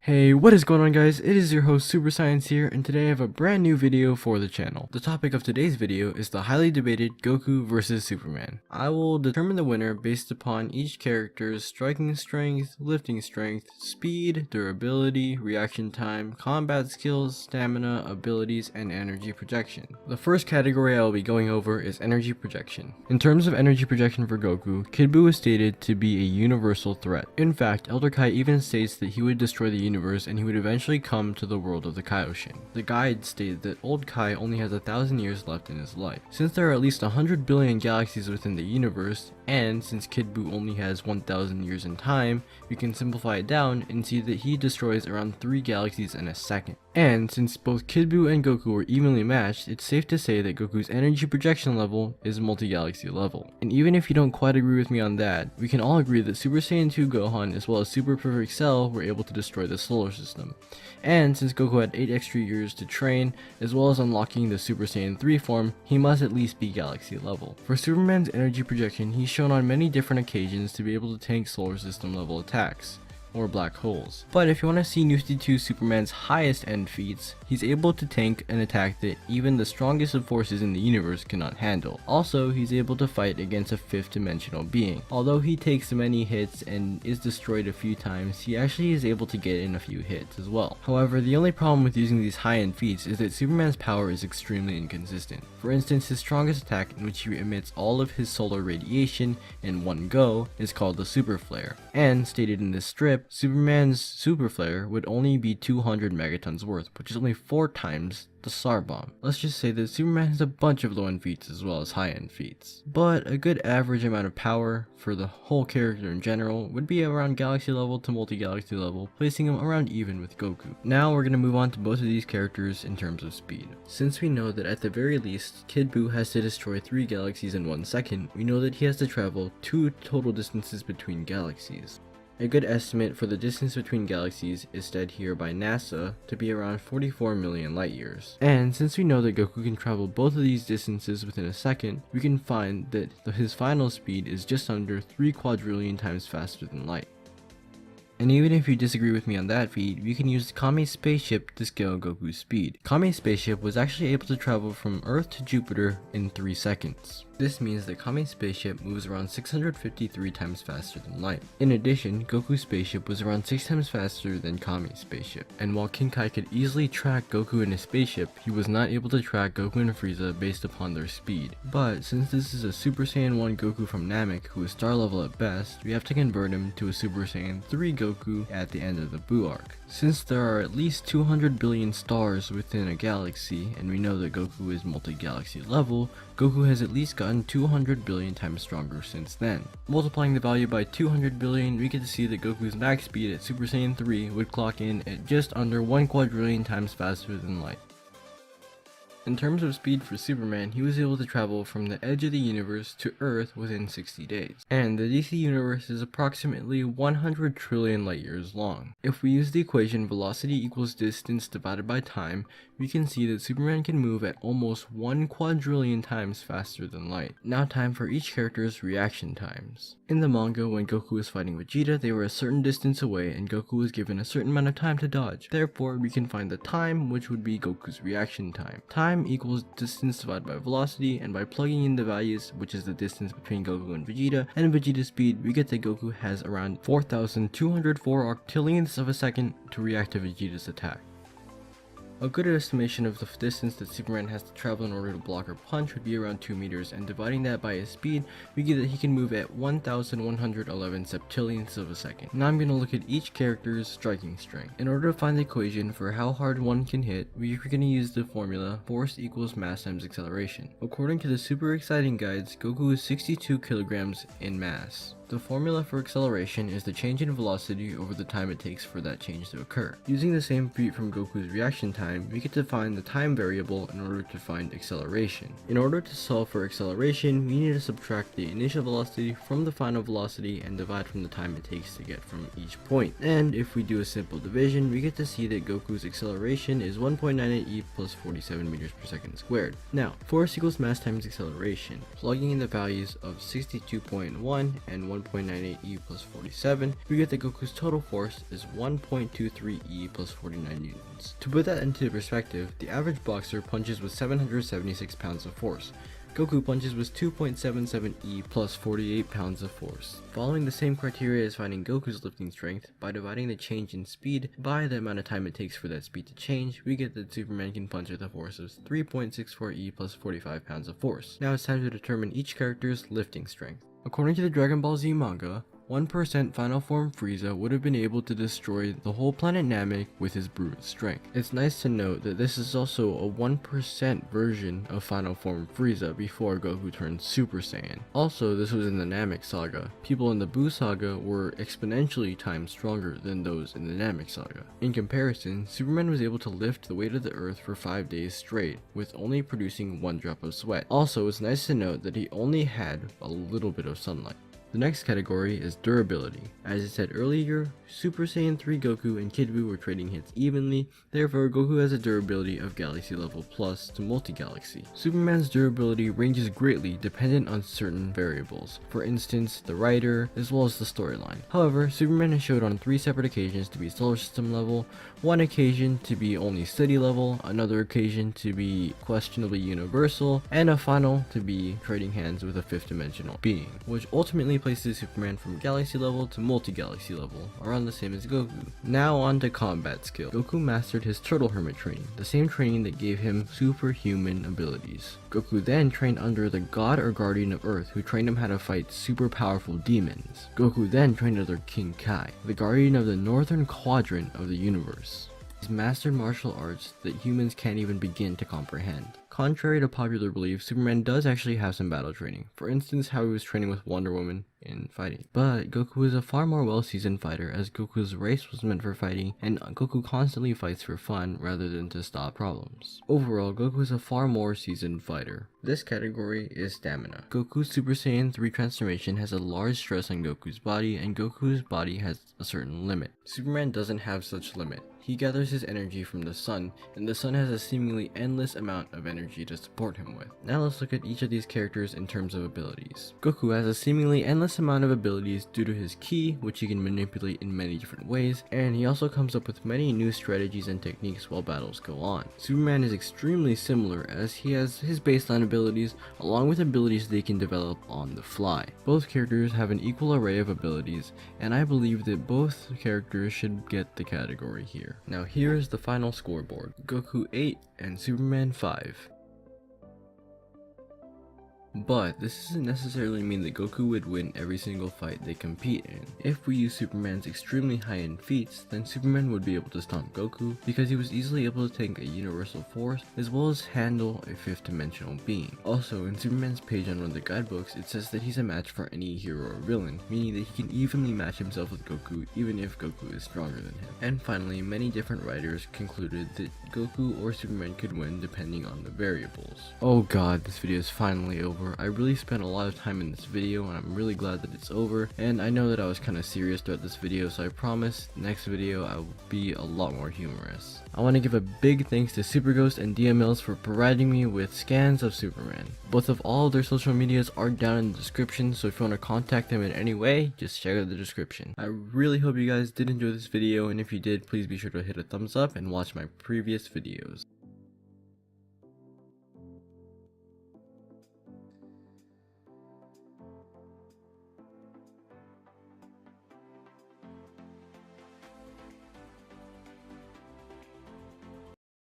Hey, what is going on guys? It is your host Super Science here, and today I have a brand new video for the channel. The topic of today's video is the highly debated Goku versus Superman. I will determine the winner based upon each character's striking strength, lifting strength, speed, durability, reaction time, combat skills, stamina, abilities, and energy projection. The first category I will be going over is energy projection. In terms of energy projection for Goku, Kid Buu is stated to be a universal threat. In fact, Elder Kai even states that he would destroy the universe and he would eventually come to the world of the Kaioshin. The guide stated that old Kai only has 1,000 years left in his life. Since there are at least 100 billion galaxies within the universe, and since Kid Buu only has 1,000 years in time, we can simplify it down and see that he destroys around 3 galaxies in a second. And since both Kid Buu and Goku are evenly matched, it's safe to say that Goku's energy projection level is multi-galaxy level. And even if you don't quite agree with me on that, we can all agree that Super Saiyan 2 Gohan as well as Super Perfect Cell were able to destroy the solar system. And since Goku had 8 extra years to train, as well as unlocking the Super Saiyan 3 form, he must at least be galaxy level. For Superman's energy projection, he's shown on many different occasions to be able to tank solar system level attacks, or black holes. But if you want to see New 52 Superman's highest end feats, he's able to tank an attack that even the strongest of forces in the universe cannot handle. Also, he's able to fight against a 5th dimensional being. Although he takes many hits and is destroyed a few times, he actually is able to get in a few hits as well. However, the only problem with using these high end feats is that Superman's power is extremely inconsistent. For instance, his strongest attack, in which he emits all of his solar radiation in one go, is called the Super Flare. And stated in this strip, Superman's Super Flare would only be 200 megatons worth, which is only 4 times the SAR bomb. Let's just say that Superman has a bunch of low end feats as well as high end feats. But a good average amount of power for the whole character in general would be around galaxy level to multi-galaxy level, placing him around even with Goku. Now we're going to move on to both of these characters in terms of speed. Since we know that at the very least, Kid Buu has to destroy 3 galaxies in 1 second, we know that he has to travel 2 total distances between galaxies. A good estimate for the distance between galaxies is said here by NASA to be around 44 million light years. And since we know that Goku can travel both of these distances within a second, we can find that his final speed is just under 3 quadrillion times faster than light. And even if you disagree with me on that feat, we can use Kame's spaceship to scale Goku's speed. Kame's spaceship was actually able to travel from Earth to Jupiter in 3 seconds. This means that Kame's spaceship moves around 653 times faster than light. In addition, Goku's spaceship was around 6 times faster than Kame's spaceship. And while King Kai could easily track Goku in his spaceship, he was not able to track Goku and Frieza based upon their speed. But since this is a Super Saiyan 1 Goku from Namek, who is star level at best, we have to convert him to a Super Saiyan 3 Goku at the end of the Buu arc. Since there are at least 200 billion stars within a galaxy, and we know that Goku is multi-galaxy level, Goku has at least gotten 200 billion times stronger since then. Multiplying the value by 200 billion, we get to see that Goku's max speed at Super Saiyan 3 would clock in at just under 1 quadrillion times faster than light. In terms of speed for Superman, he was able to travel from the edge of the universe to Earth within 60 days. And the DC universe is approximately 100 trillion light years long. If we use the equation velocity equals distance divided by time, we can see that Superman can move at almost 1 quadrillion times faster than light. Now time for each character's reaction times. In the manga, when Goku was fighting Vegeta, they were a certain distance away and Goku was given a certain amount of time to dodge. Therefore, we can find the time, which would be Goku's reaction time. Time equals distance divided by velocity, and by plugging in the values, which is the distance between Goku and Vegeta's speed, we get that Goku has around 4,204 octillionths of a second to react to Vegeta's attack. A good estimation of the distance that Superman has to travel in order to block or punch would be around 2 meters, and dividing that by his speed, we get that he can move at 1,111 septillionths of a second. Now I'm going to look at each character's striking strength. In order to find the equation for how hard one can hit, we're going to use the formula force equals mass times acceleration. According to the super exciting guides, Goku is 62 kilograms in mass. The formula for acceleration is the change in velocity over the time it takes for that change to occur. Using the same feat from Goku's reaction time, we get to find the time variable in order to find acceleration. In order to solve for acceleration, we need to subtract the initial velocity from the final velocity and divide from the time it takes to get from each point. And if we do a simple division, we get to see that Goku's acceleration is 1.98 e plus 47 meters per second squared. Now, force equals mass times acceleration. Plugging in the values of 62.1 and 1.98 e plus 47, we get that Goku's total force is 1.23 e plus 49 newtons. To put that into perspective, the average boxer punches with 776 pounds of force. Goku punches with 2.77 e plus 48 pounds of force. Following the same criteria as finding Goku's lifting strength, by dividing the change in speed by the amount of time it takes for that speed to change, we get that Superman can punch with a force of 3.64 e plus 45 pounds of force. Now it's time to determine each character's lifting strength. According to the Dragon Ball Z manga, 1% Final Form Frieza would have been able to destroy the whole planet Namek with his brute strength. It's nice to note that this is also a 1% version of Final Form Frieza before Goku turned Super Saiyan. Also, this was in the Namek saga. People in the Buu saga were exponentially times stronger than those in the Namek saga. In comparison, Superman was able to lift the weight of the earth for 5 days straight, with only producing 1 drop of sweat. Also, it's nice to note that he only had a little bit of sunlight. The next category is durability. As I said earlier, Super Saiyan 3 Goku and Kid Buu were trading hits evenly, therefore Goku has a durability of Galaxy level plus to multi-galaxy. Superman's durability ranges greatly dependent on certain variables, for instance the writer as well as the storyline. However, Superman has showed on 3 separate occasions to be solar system level, 1 occasion to be only city level, another occasion to be questionably universal, and a final to be trading hands with a 5th dimensional being, which ultimately places Superman from Galaxy level to multi-galaxy level, around the same as Goku. Now on to combat skill. Goku mastered his Turtle Hermit training, the same training that gave him superhuman abilities. Goku then trained under the God or Guardian of Earth, who trained him how to fight super powerful demons. Goku then trained under King Kai, the guardian of the northern quadrant of the universe. He's mastered martial arts that humans can't even begin to comprehend. Contrary to popular belief, Superman does actually have some battle training, for instance how he was training with Wonder Woman in fighting. But Goku is a far more well-seasoned fighter, as Goku's race was meant for fighting, and Goku constantly fights for fun rather than to stop problems. Overall, Goku is a far more seasoned fighter. This category is stamina. Goku's Super Saiyan 3 transformation has a large stress on Goku's body, and Goku's body has a certain limit. Superman doesn't have such limit. He gathers his energy from the sun, and the sun has a seemingly endless amount of energy to support him with. Now let's look at each of these characters in terms of abilities. Goku has a seemingly endless amount of abilities due to his ki, which he can manipulate in many different ways, and he also comes up with many new strategies and techniques while battles go on. Superman is extremely similar, as he has his baseline abilities along with abilities they can develop on the fly. Both characters have an equal array of abilities, and I believe that both characters should get the category here. Now here's the final scoreboard. Goku 8 and Superman 5. But this doesn't necessarily mean that Goku would win every single fight they compete in. If we use Superman's extremely high-end feats, then Superman would be able to stomp Goku because he was easily able to take a universal force as well as handle a 5th dimensional being. Also, in Superman's page on one of the guidebooks, it says that he's a match for any hero or villain, meaning that he can evenly match himself with Goku even if Goku is stronger than him. And finally, many different writers concluded that Goku or Superman could win depending on the variables. Oh god, this video is finally over. I really spent a lot of time in this video and I'm really glad that it's over, and I know that I was kind of serious throughout this video, so I promise next video I will be a lot more humorous. I want to give a big thanks to SuperGhost and DMLs for providing me with scans of Superman. Both of all of their social medias are down in the description, so if you want to contact them in any way, just check out the description. I really hope you guys did enjoy this video, and if you did, please be sure to hit a thumbs up and watch my previous videos.